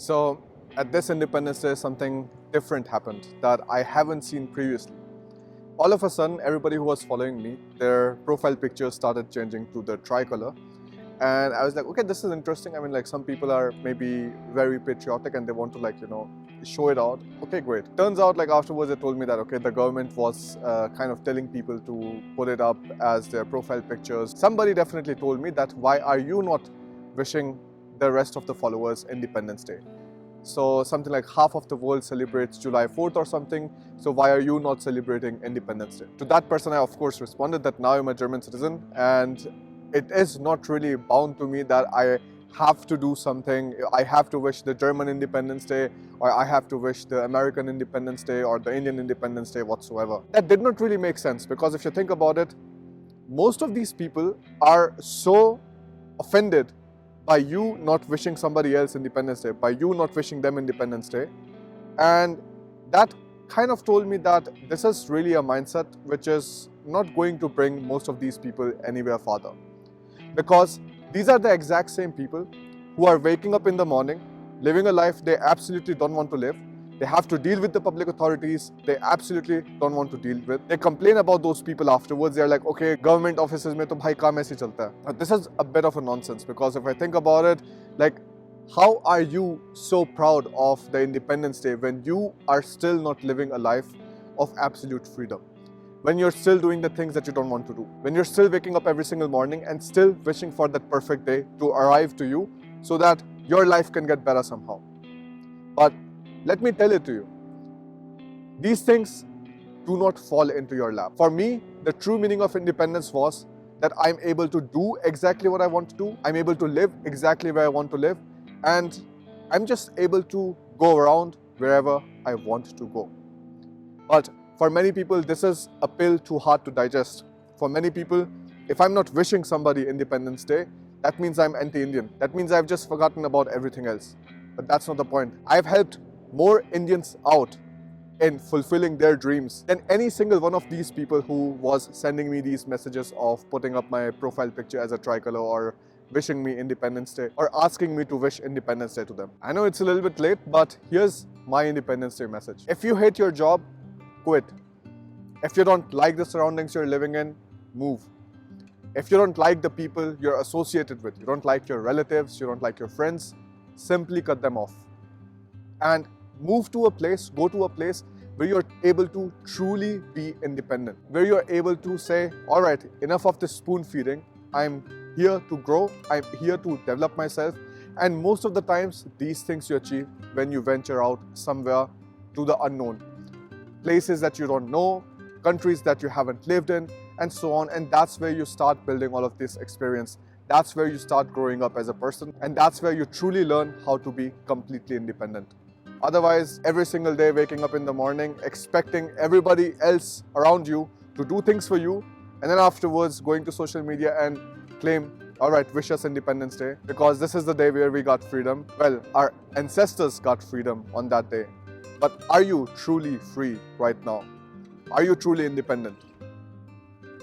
So at this Independence Day, something different happened that I haven't seen previously. All of a sudden, everybody who was following me, their profile pictures started changing to the tricolor. And I was like, okay, this is interesting. I mean, like, some people are maybe very patriotic and they want to, like, show it out. Okay, great. Turns out, like, afterwards they told me that, okay, the government was kind of telling people to put it up as their profile pictures. Somebody definitely told me that, why are you not wishing the rest of the followers Independence Day? So something like half of the world celebrates July 4th or something. So why are you not celebrating Independence Day? To that person, I of course responded that now I'm a German citizen and it is not really bound to me that I have to do something. I have to wish the German Independence Day, or I have to wish the American Independence Day or the Indian Independence Day whatsoever. That did not really make sense, because if you think about it, most of these people are so offended by you not wishing somebody else Independence Day, by you not wishing them Independence Day. And that kind of told me that this is really a mindset which is not going to bring most of these people anywhere farther. Because these are the exact same people who are waking up in the morning, living a life they absolutely don't want to live. They have to deal with the public authorities they absolutely don't want to deal with. They complain about those people afterwards. They're like, okay, government offices mein to bhai kaam aise chalta hai. But this is a bit of a nonsense, because if I think about it, like, how are you so proud of the Independence Day when you are still not living a life of absolute freedom? When you're still doing the things that you don't want to do, when you're still waking up every single morning and still wishing for that perfect day to arrive to you so that your life can get better somehow. But let me tell it to you, these things do not fall into your lap. For me, the true meaning of independence was that I'm able to do exactly what I want to do, I'm able to live exactly where I want to live, and I'm just able to go around wherever I want to go. But for many people, this is a pill too hard to digest. For many people, if I'm not wishing somebody Independence Day, that means I'm anti-Indian. That means I've just forgotten about everything else. But that's not the point. I've helped more Indians out in fulfilling their dreams than any single one of these people who was sending me these messages of putting up my profile picture as a tricolor or wishing me Independence Day or asking me to wish Independence Day to them. I know it's a little bit late, but here's my Independence Day message. If you hate your job, quit. If you don't like the surroundings you're living in, move. If you don't like the people you're associated with, you don't like your relatives, you don't like your friends, simply cut them off. And move to a place, go to a place where you're able to truly be independent, where you're able to say, all right, enough of this spoon feeding. I'm here to grow, I'm here to develop myself. And most of the times, these things you achieve when you venture out somewhere to the unknown. Places that you don't know, countries that you haven't lived in, and so on. And that's where you start building all of this experience. That's where you start growing up as a person. And that's where you truly learn how to be completely independent. Otherwise, every single day waking up in the morning, expecting everybody else around you to do things for you, and then afterwards going to social media and claim, all right, wish us Independence Day, because this is the day where we got freedom. Well, our ancestors got freedom on that day. But are you truly free right now? Are you truly independent?